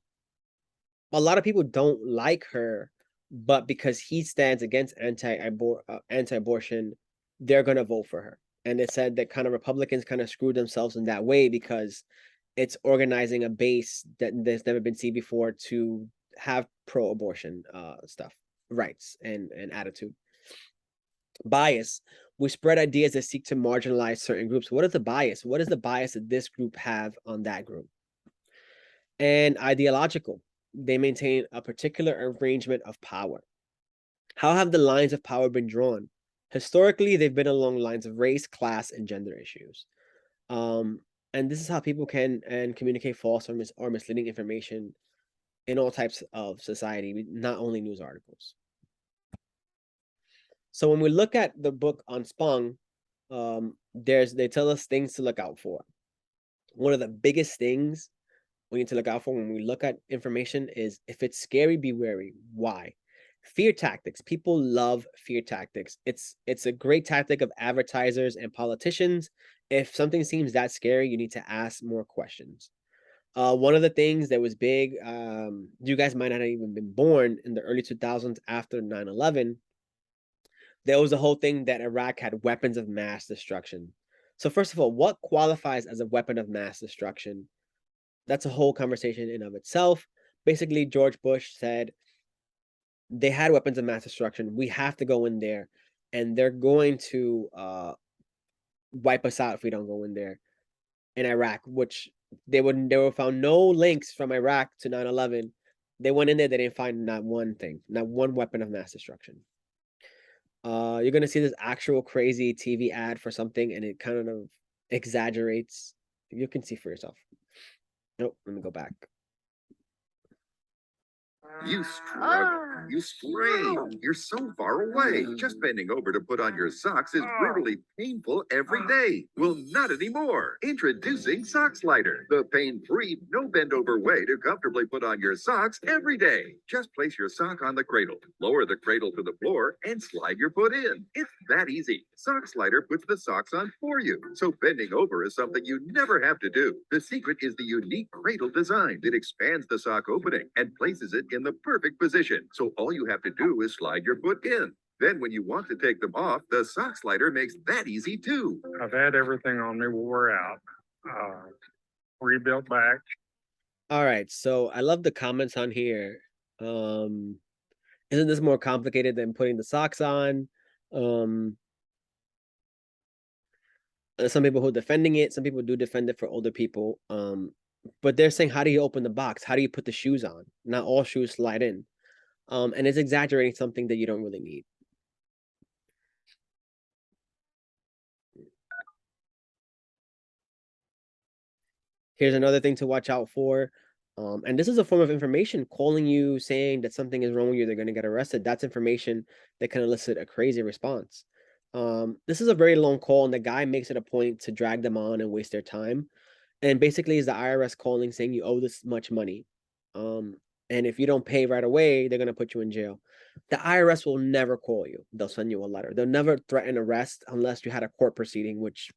a lot of people don't like her, but because he stands against anti-abortion, they're gonna vote for her. And it said that kind of Republicans kind of screwed themselves in that way because it's organizing a base that there's never been seen before to have pro-abortion stuff, rights, and attitude. Bias. We spread ideas that seek to marginalize certain groups. What is the bias? What is the bias that this group have on that group? And ideological. They maintain a particular arrangement of power. How have the lines of power been drawn? Historically, they've been along lines of race, class, and gender issues. And this is how people can communicate false or misleading information in all types of society, not only news articles. So when we look at the book Unspun, they tell us things to look out for. One of the biggest things we need to look out for when we look at information is if it's scary, be wary. Why? Fear tactics. People love fear tactics. It's a great tactic of advertisers and politicians. If something seems that scary, you need to ask more questions. One of the things that was big, you guys might not have even been born in the early 2000s after 9/11. There was a whole thing that Iraq had weapons of mass destruction. So first of all, what qualifies as a weapon of mass destruction? That's a whole conversation in of itself. Basically, George Bush said they had weapons of mass destruction. We have to go in there, and they're going to wipe us out if we don't go in there in Iraq. Which they were found no links from Iraq to 9/11. They went in there, they didn't find not one thing, not one weapon of mass destruction. You're gonna see this actual crazy TV ad for something, and it kind of exaggerates. You can see for yourself. Nope, let me go back. You struggle. You strain. You're so far away. Just bending over to put on your socks is brutally painful every day. Well, not anymore. Introducing Sock Slider, the pain-free, no bend over way to comfortably put on your socks every day. Just place your sock on the cradle, lower the cradle to the floor, and slide your foot in. It's that easy. Sock Slider puts the socks on for you, so bending over is something you never have to do. The secret is the unique cradle design that expands the sock opening and places it in the perfect position. So all you have to do is slide your foot in. Then when you want to take them off, the sock slider makes that easy too. I've had everything on me wore out. Rebuilt back. All right, so I love the comments on here. Isn't this more complicated than putting the socks on? Some people who are defending it, some people do defend it for older people. But they're saying, how do you open the box? How do you put the shoes on? Not all shoes slide in. And it's exaggerating something that you don't really need. Here's another thing to watch out for. And this is a form of information calling you, saying that something is wrong with you, they're going to get arrested. That's information that can elicit a crazy response. This is a very long call, and the guy makes it a point to drag them on and waste their time. And basically, is the IRS calling saying you owe this much money. And if you don't pay right away, they're going to put you in jail. The IRS will never call you. They'll send you a letter. They'll never threaten arrest unless you had a court proceeding, which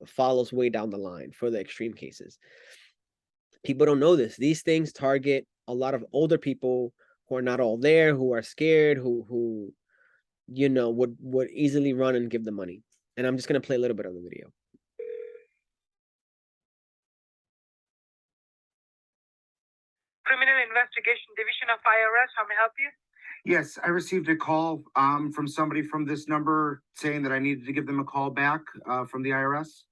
follows way down the line for the extreme cases. People don't know this. These things target a lot of older people who are not all there, who are scared, who you know would easily run and give the money. And I'm just going to play a little bit of the video. Criminal Investigation Division of IRS. How may I help you? Yes, I received a call from somebody from this number saying that I needed to give them a call back from the IRS.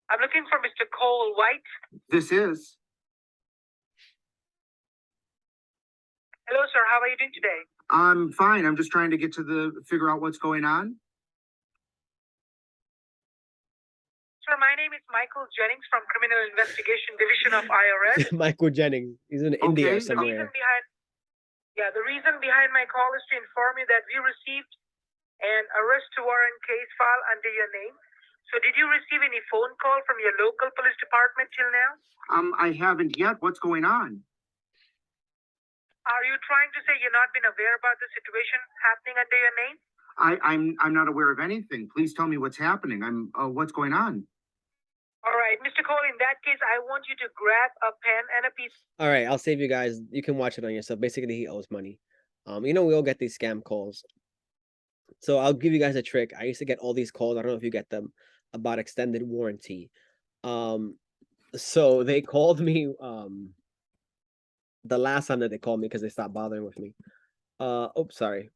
I'm looking for Mr. Cole White. This is. Hello, sir. How are you doing today? I'm fine. I'm just trying to figure out what's going on. Sir, my name is Michael Jennings from Criminal Investigation Division of IRS. Michael Jennings. He's in India Okay. somewhere. The reason behind my call is to inform you that we received an arrest warrant case file under your name. So did you receive any phone call from your local police department till now? I haven't yet. What's going on? Are you trying to say you're not been aware about the situation happening under your name? I'm not aware of anything. Please tell me what's happening. What's going on? All right, Mr. Cole, in that case, I want you to grab a pen and a piece. All right, I'll save you guys. You can watch it on yourself. Basically, he owes money. We all get these scam calls. So I'll give you guys a trick. I used to get all these calls. I don't know if you get them about extended warranty. So they called me the last time that they called me because they stopped bothering with me. Oops, sorry.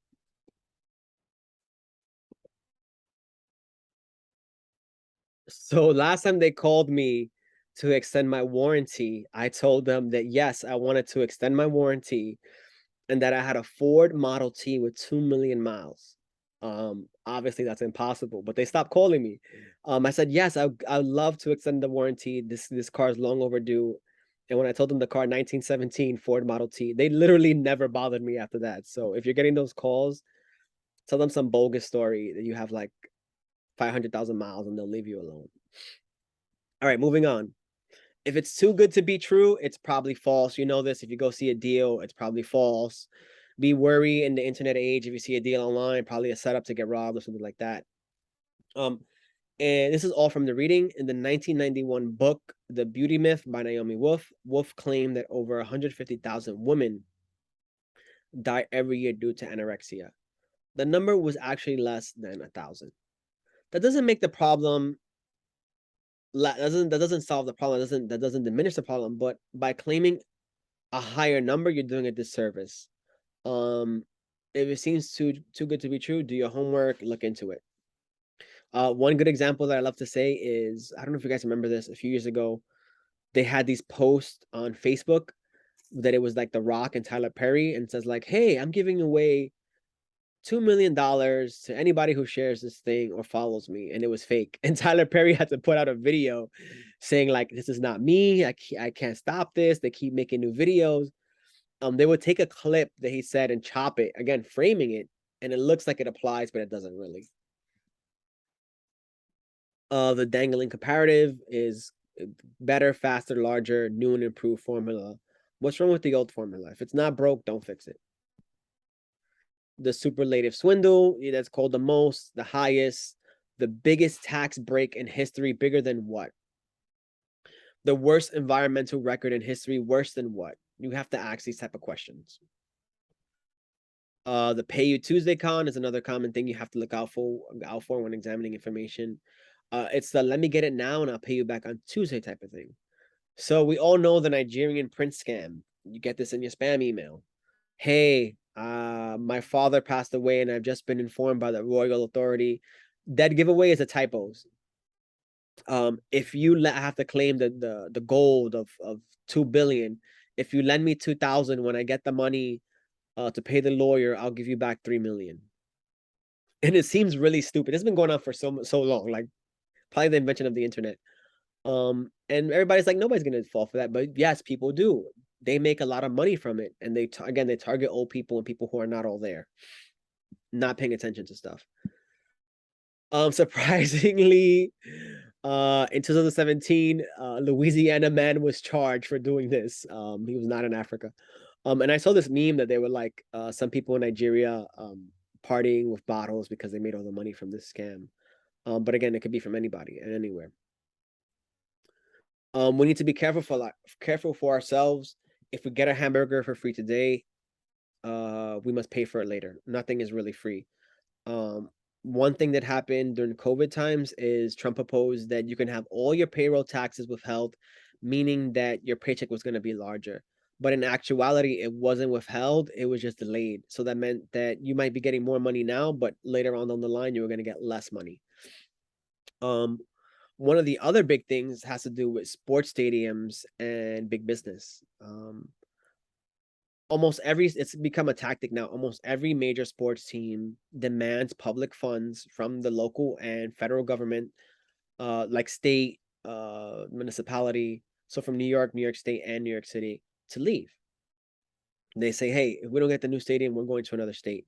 So last time they called me to extend my warranty, I told them that yes, I wanted to extend my warranty and that I had a Ford Model T with 2 million miles. Obviously that's impossible, but they stopped calling me. I said, yes, I'd love to extend the warranty. This car is long overdue. And when I told them the car 1917 Ford Model T, they literally never bothered me after that. So if you're getting those calls, tell them some bogus story that you have like 500,000 miles and they'll leave you alone. All right, moving on. If it's too good to be true, it's probably false. You know this. If you go see a deal, it's probably false. Be wary in the internet age. If you see a deal online, probably a setup to get robbed or something like that. And this is all from the reading. In the 1991 book, The Beauty Myth by Naomi Wolf, Wolf claimed that over 150,000 women die every year due to anorexia. The number was actually less than 1,000. That doesn't make the problem. That doesn't solve the problem. That doesn't diminish the problem. But by claiming a higher number, you're doing a disservice. If it seems too good to be true, do your homework, look into it. One good example that I love to say is, I don't know if you guys remember this, a few years ago, they had these posts on Facebook that it was like The Rock and Tyler Perry, and it says like, hey, I'm giving away $2 million to anybody who shares this thing or follows me, and it was fake. And Tyler Perry had to put out a video saying like, this is not me. I can't stop this. They keep making new videos. They would take a clip that he said and chop it, again, framing it, and it looks like it applies, but it doesn't really. The dangling comparative is better, faster, larger, new and improved formula. What's wrong with the old formula? If it's not broke, don't fix it. The superlative swindle, that's called the most, the highest, the biggest tax break in history, bigger than what? The worst environmental record in history, worse than what? You have to ask these type of questions. The Pay You Tuesday con is another common thing you have to look out for when examining information. It's the let me get it now and I'll pay you back on Tuesday type of thing. So we all know the Nigerian prince scam. You get this in your spam email. Hey, my father passed away and I've just been informed by the royal authority. That giveaway is a typos. If you have to claim the gold of 2 billion, if you lend me 2,000, when I get the money to pay the lawyer, I'll give you back 3 million. And it seems really stupid. It's been going on for so long, like probably the invention of the internet. And everybody's like, nobody's gonna fall for that, but yes, people do. They make a lot of money from it, and they target old people and people who are not all there, not paying attention to stuff. Surprisingly, in 2017, Louisiana man was charged for doing this. He was not in Africa. And I saw this meme that they were like, some people in Nigeria partying with bottles because they made all the money from this scam. But again, it could be from anybody and anywhere. We need to be careful for ourselves. If we get a hamburger for free today, we must pay for it later. Nothing is really free. One thing that happened during COVID times is Trump proposed that you can have all your payroll taxes withheld, meaning that your paycheck was going to be larger. But in actuality, it wasn't withheld, it was just delayed. So that meant that you might be getting more money now, but later on down the line, you were going to get less money. One of the other big things has to do with sports stadiums and big business. It's become a tactic now. Almost every major sports team demands public funds from the local and federal government, like state, municipality. So from New York State, and New York City to leave. They say, hey, if we don't get the new stadium, we're going to another state.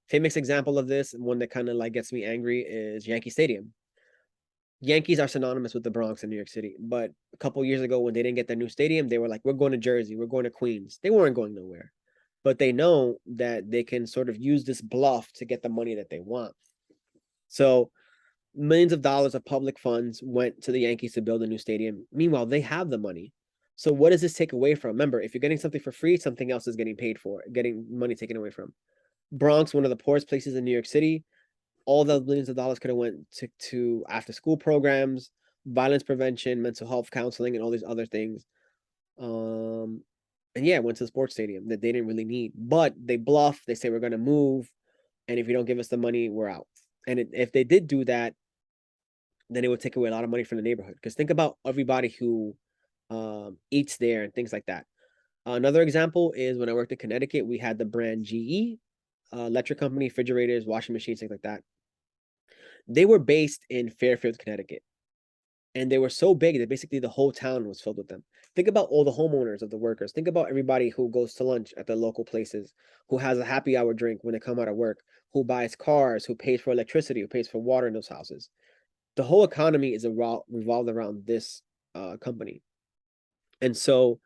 Famous example of this, and one that kind of like gets me angry, is Yankee Stadium. Yankees are synonymous with the Bronx in New York City, but a couple years ago when they didn't get their new stadium, they were like, we're going to Jersey, we're going to Queens. They weren't going nowhere, but they know that they can sort of use this bluff to get the money that they want. So millions of dollars of public funds went to the Yankees to build a new stadium. Meanwhile, they have the money. So what does this take away from? Remember, if you're getting something for free, something else is getting paid for, getting money taken away from. Bronx, one of the poorest places in New York City, all the millions of dollars could have went to after school programs, violence prevention, mental health counseling, and all these other things. And yeah, went to the sports stadium that they didn't really need, but they bluff. They say we're going to move, and if you don't give us the money, we're out. And if they did do that, then it would take away a lot of money from the neighborhood. Because think about everybody who eats there and things like that. Another example is when I worked in Connecticut, we had the brand GE, electric company, refrigerators, washing machines, things like that. They were based in Fairfield, Connecticut. And they were so big that basically the whole town was filled with them. Think about all the homeowners of the workers. Think about everybody who goes to lunch at the local places, who has a happy hour drink when they come out of work, who buys cars, who pays for electricity, who pays for water in those houses. The whole economy is revolved around this company. And so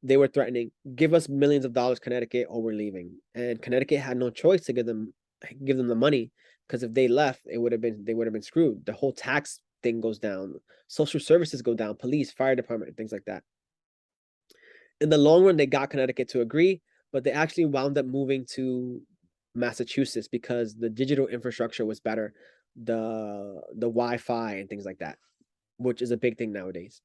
they were threatening, give us millions of dollars, Connecticut, or we're leaving. And Connecticut had no choice to give them the money, because if they left, they would have been screwed. The whole tax thing goes down, social services go down, police, fire department, and things like that. In the long run, they got Connecticut to agree, but they actually wound up moving to Massachusetts because the digital infrastructure was better, the Wi-Fi and things like that, which is a big thing nowadays.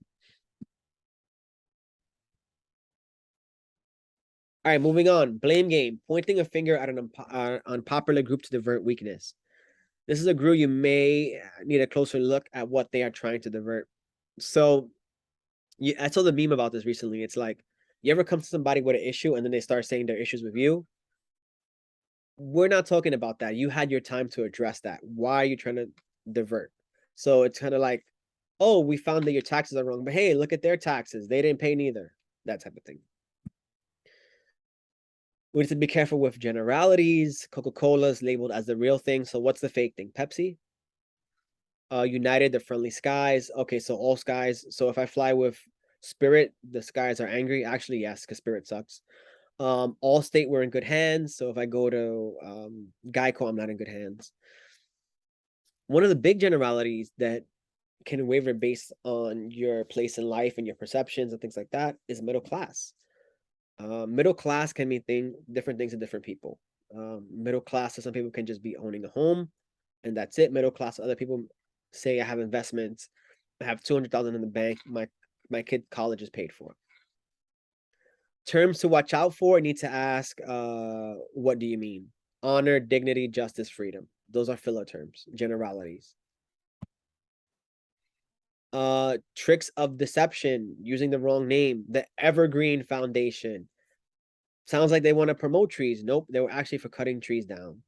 All right, moving on. Blame game. Pointing a finger at an unpopular group to divert weakness. This is a group you may need a closer look at what they are trying to divert. So I saw the meme about this recently. It's like, you ever come to somebody with an issue and then they start saying their issues with you? We're not talking about that. You had your time to address that. Why are you trying to divert? So it's kind of like, oh, we found that your taxes are wrong, but hey, look at their taxes. They didn't pay neither. That type of thing. We need to be careful with generalities. Coca-Cola is labeled as the real thing. So what's the fake thing? Pepsi? United, the friendly skies. Okay, so all skies. So if I fly with Spirit, the skies are angry. Actually, yes, because Spirit sucks. Allstate, we're in good hands. So if I go to Geico, I'm not in good hands. One of the big generalities that can waver based on your place in life and your perceptions and things like that is middle class. Middle class can mean different things to different people. Middle class to some people can just be owning a home, and that's it. Middle class, other people say I have investments, I have 200,000 in the bank, my kid college is paid for. Terms to watch out for, need to ask, what do you mean? Honor, dignity, justice, freedom. Those are filler terms, generalities. Tricks of deception, using the wrong name, the Evergreen Foundation. Sounds like they want to promote trees. Nope, they were actually for cutting trees down.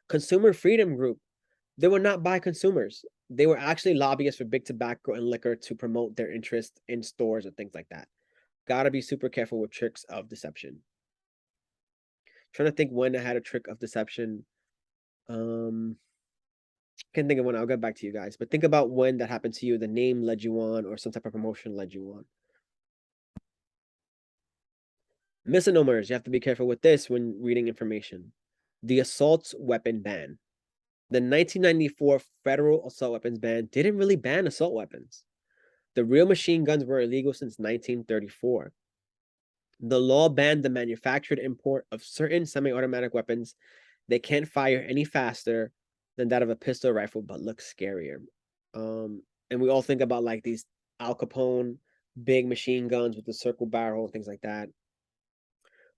Consumer Freedom Group, they were not by consumers. They were actually lobbyists for big tobacco and liquor to promote their interest in stores and things like that. Gotta be super careful with tricks of deception. Trying to think when I had a trick of deception. Can't think of one. I'll get back to you guys. But think about when that happened to you. The name led you on, or some type of promotion led you on. Misnomers. You have to be careful with this when reading information. The assault weapon ban. The 1994 federal assault weapons ban didn't really ban assault weapons. The real machine guns were illegal since 1934. The law banned the manufactured import of certain semi-automatic weapons. They can't fire any faster than that of a pistol or rifle, but look scarier. And we all think about like these Al Capone big machine guns with the circle barrel, things like that.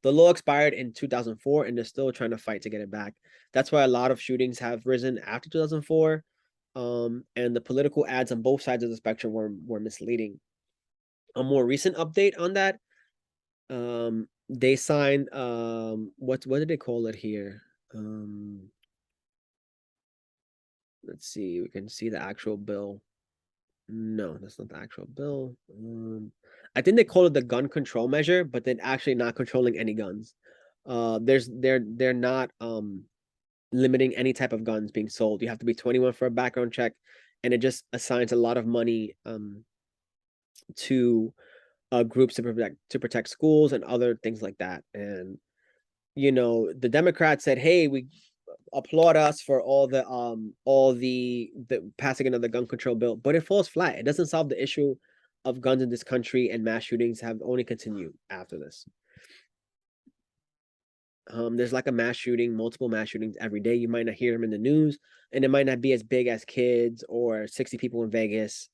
The law expired in 2004, and they're still trying to fight to get it back. That's why a lot of shootings have risen after 2004. And the political ads on both sides of the spectrum were misleading. A more recent update on that, they signed what did they call it here? Let's see, we can see the actual bill. No, that's not the actual bill. I think they call it the gun control measure, but they're actually not controlling any guns. They're not limiting any type of guns being sold. You have to be 21 for a background check, and it just assigns a lot of money to groups to protect schools and other things like that. And you know, the Democrats said, "Hey, we applaud us for all the passing another gun control bill," but it falls flat. It doesn't solve the issue of guns in this country, and mass shootings have only continued after this. There's like a mass shooting, multiple mass shootings every day. You might not hear them in the news, and it might not be as big as kids or 60 people in Vegas.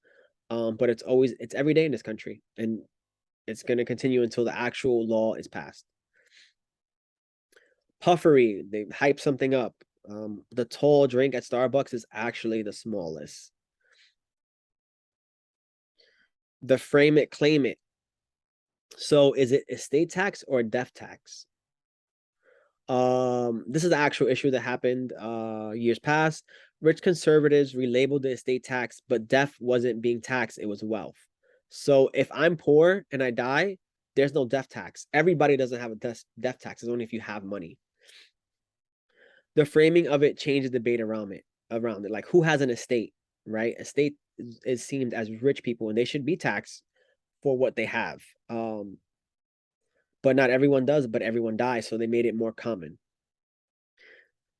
But it's every day in this country, and it's going to continue until the actual law is passed. Puffery, they hype something up. The tall drink at Starbucks is actually the smallest. The frame it, claim it. So is it estate tax or death tax? This is the actual issue that happened years past. Rich conservatives relabeled the estate tax, but death wasn't being taxed, it was wealth. So if I'm poor and I die, there's no death tax. Everybody doesn't have a death tax. It's only if you have money. The framing of it changed the debate around it. Like, who has an estate, right? Estate is seen as rich people, and they should be taxed for what they have. But not everyone does, but everyone dies, so they made it more common.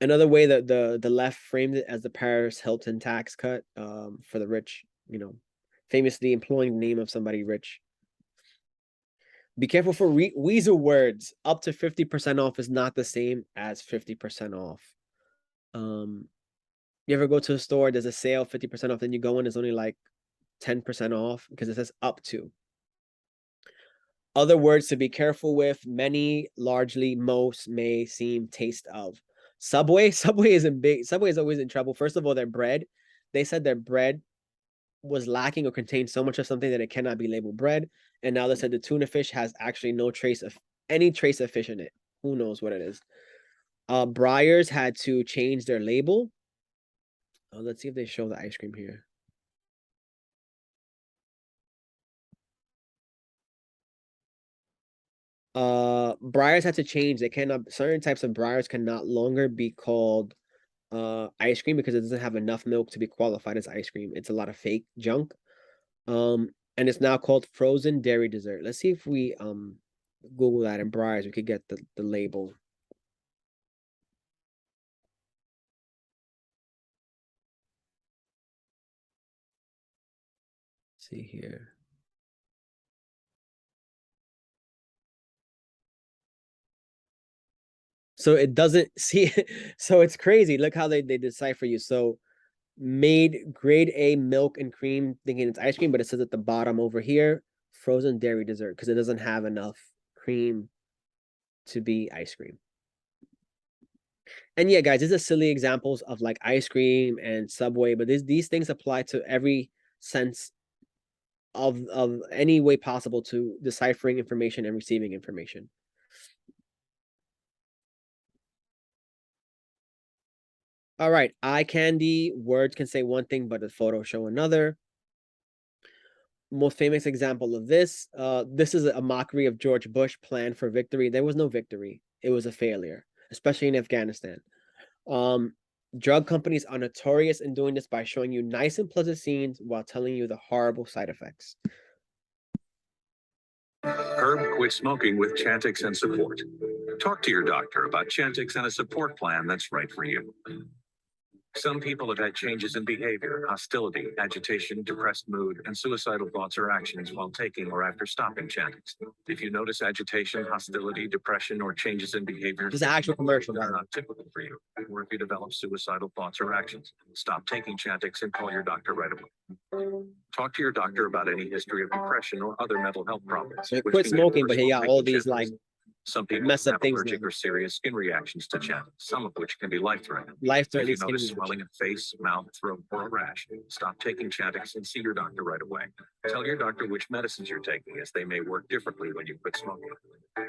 Another way that the left framed it as the Paris Hilton tax cut for the rich, you know, famously employing the name of somebody rich. Be careful for weasel words. Up to 50% off is not the same as 50% off. You ever go to a store, there's a sale, 50% off, then you go in, it's only like 10% off because it says up to. Other words to be careful with: many, largely, most, may, seem, taste of. Subway is always in trouble. First of all, their bread, they said their bread was lacking or contained so much of something that it cannot be labeled bread. And now they said the tuna fish has actually no trace of any trace of fish in it. Who knows what it is? Breyers had to change their label. Let's see if they show the ice cream here. Breyers had to change. They cannot, certain types of Breyers can not longer be called ice cream because it doesn't have enough milk to be qualified as ice cream. It's a lot of fake junk. And it's now called frozen dairy dessert. Let's see if we Google that in Breyers, we could get the label. Let's see here. So it doesn't see, so it's crazy. Look how they decipher you. So made grade A milk and cream, thinking it's ice cream, but it says at the bottom over here, frozen dairy dessert, because it doesn't have enough cream to be ice cream. And yeah, guys, these are silly examples of like ice cream and Subway, but these things apply to every sense of any way possible to deciphering information and receiving information. All right, eye candy, words can say one thing, but the photos show another. Most famous example of this, this is a mockery of George Bush plan for victory. There was no victory. It was a failure, especially in Afghanistan. Drug companies are notorious in doing this by showing you nice and pleasant scenes while telling you the horrible side effects. Herb quit smoking with Chantix and support. Talk to your doctor about Chantix and a support plan that's right for you. Some people have had changes in behavior, hostility, agitation, depressed mood, and suicidal thoughts or actions while taking or after stopping Chantix. If you notice agitation, hostility, depression, or changes in behavior, This is an actual commercial, that by are the way. not typical for you, or if you develop suicidal thoughts or actions, stop taking Chantix and call your doctor right away. Talk to your doctor about any history of depression or other mental health problems. So he which quit can be smoking, but he worse got while all taking these Chantix. like Some people messed up have things allergic now. or serious skin reactions to Chantix, some of which can be life-threatening. If life-threatening you skin notice reaction. swelling of face, mouth, throat, or a rash, stop taking Chantix and see your doctor right away. Tell your doctor which medicines you're taking, as they may work differently when you quit smoking.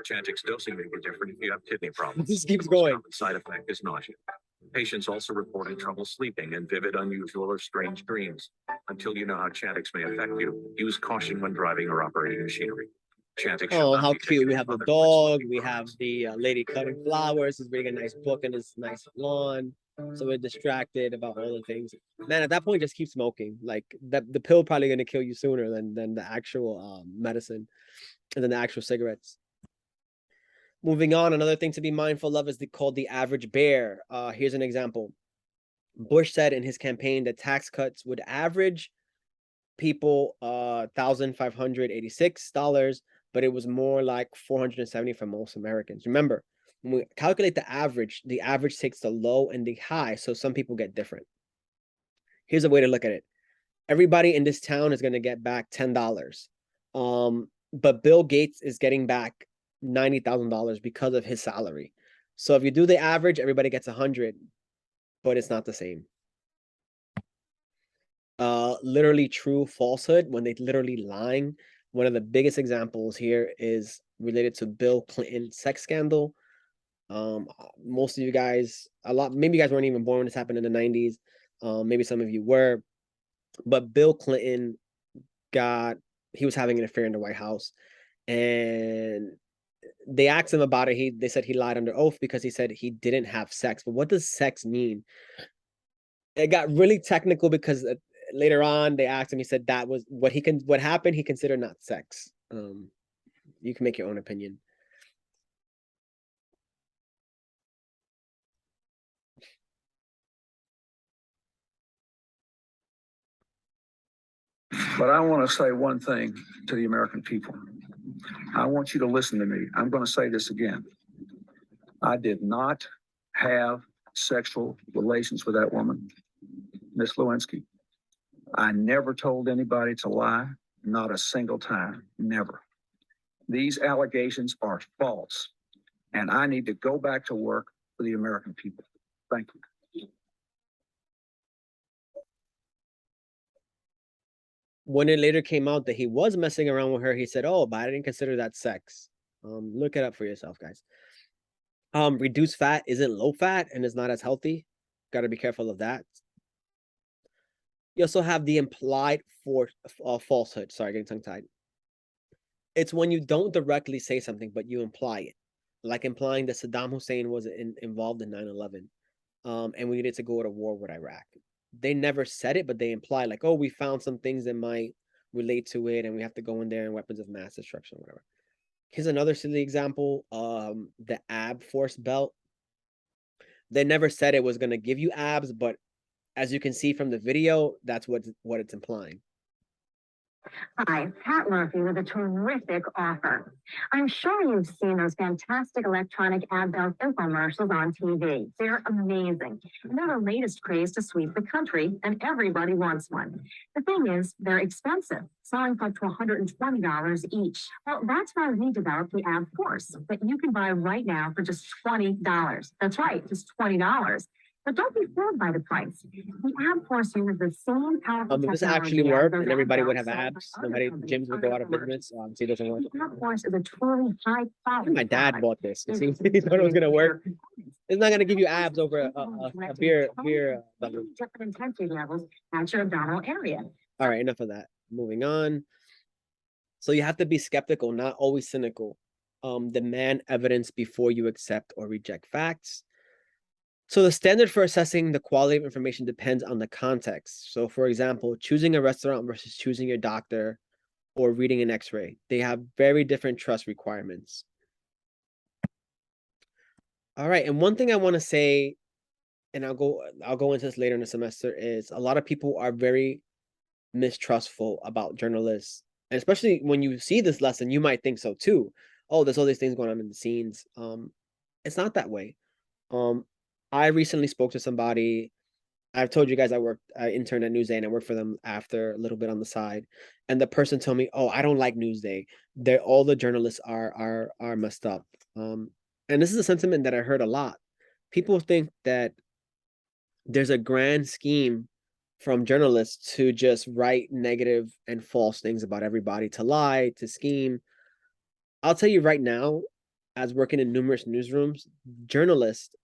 Chantix dosing may be different if you have kidney problems. This keeps The most going. common side effect is nausea. Patients also reporting trouble sleeping and vivid, unusual, or strange dreams. Until you know how Chantix may affect you, use caution when driving or operating machinery. Chantix shall Oh, not how be cute. taken We with have the other dog. quit-smoking We have products. the lady cutting flowers. He's reading a nice book in his nice lawn. So we're distracted about all the things. Man, at that point, just keep smoking. Like the pill probably gonna kill you sooner than the actual medicine and then the actual cigarettes. Moving on, another thing to be mindful of is called the average bear. Here's an example. Bush said in his campaign that tax cuts would average people $1,586, but it was more like 470 for most Americans. Remember, when we calculate the average takes the low and the high, so some people get different. Here's a way to look at it. Everybody in this town is going to get back $10. But Bill Gates is getting back $90,000 because of his salary. So if you do the average, everybody gets 100, but it's not the same. Literally true falsehood, when they literally lying. One of the biggest examples here is related to Bill Clinton sex scandal. Most of you guys, maybe you guys weren't even born when this happened in the 90s. Maybe some of you were, but Bill Clinton he was having an affair in the White House, and they asked him about it. They said he lied under oath because he said he didn't have sex. But what does sex mean? It got really technical because later on they asked him, he said that was what happened he considered not sex. You can make your own opinion. But I want to say one thing to the American people. I want you to listen to me. I'm going to say this again. I did not have sexual relations with that woman, Miss Lewinsky. I never told anybody to lie, not a single time, never. These allegations are false, and I need to go back to work for the American people. Thank you. When it later came out that he was messing around with her, he said, "Oh, but I didn't consider that sex." Look it up for yourself, guys. Reduced fat isn't low fat and is not as healthy. Got to be careful of that. You also have the implied falsehood. Sorry, getting tongue-tied. It's when you don't directly say something, but you imply it. Like implying that Saddam Hussein was involved in 9/11. And we needed to go to war with Iraq. They never said it, but they imply like, oh, we found some things that might relate to it, and we have to go in there and weapons of mass destruction, whatever. Here's another silly example. The ab force belt. They never said it was going to give you abs, but as you can see from the video, that's what it's implying. Hi, Pat Murphy with a terrific offer. I'm sure you've seen those fantastic electronic ab belt infomercials on TV. They're amazing. And they're the latest craze to sweep the country, and everybody wants one. The thing is, they're expensive, selling for up to $120 each. Well, that's why we developed the Ab Force that you can buy right now for just $20. That's right, just $20. But don't be fooled by the price. The Ab Force uses the same powerful If this technology actually as worked those and everybody would Ab have belts abs, sold by nobody other gyms would go out of companies. business. See, it doesn't work. The Ab Force is a truly high quality. My dad product. bought this. He thought it was gonna work. It's not gonna give you abs over a beer. Bottle. Different intensity levels at your abdominal area. All right, enough of that. Moving on. So you have to be skeptical, not always cynical. Demand evidence before you accept or reject facts. So the standard for assessing the quality of information depends on the context. So for example, choosing a restaurant versus choosing your doctor or reading an x-ray, they have very different trust requirements. All right, and one thing I want to say, and I'll go into this later in the semester, is a lot of people are very mistrustful about journalists. And especially when you see this lesson, you might think so too. Oh, there's all these things going on in the scenes. It's not that way. I recently spoke to somebody. I've told you guys I interned at Newsday and I worked for them after a little bit on the side. And the person told me, "Oh, I don't like Newsday. All the journalists are messed up." And this is a sentiment that I heard a lot. People think that there's a grand scheme from journalists to just write negative and false things about everybody, to lie, to scheme. I'll tell you right now, as working in numerous newsrooms, journalists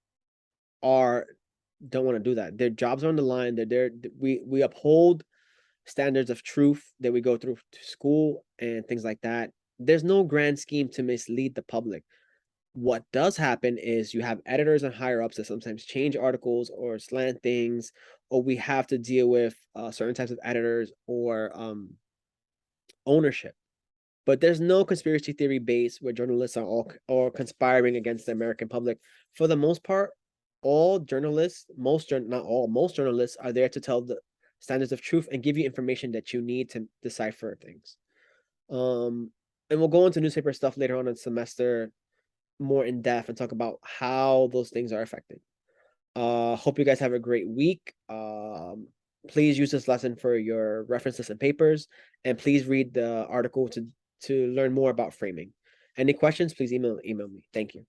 don't want to do that. Their jobs are on the line. We uphold standards of truth that we go through to school and things like that. There's no grand scheme to mislead the public. What does happen is you have editors and higher ups that sometimes change articles or slant things, or we have to deal with certain types of editors or ownership. But there's no conspiracy theory base where journalists are all conspiring against the American public. For the most part, all journalists, most journalists are there to tell the standards of truth and give you information that you need to decipher things. And we'll go into newspaper stuff later on in the semester more in depth and talk about how those things are affected. Hope you guys have a great week. Please use this lesson for your references and papers, and please read the article to learn more about framing. Any questions, please email me. Thank you.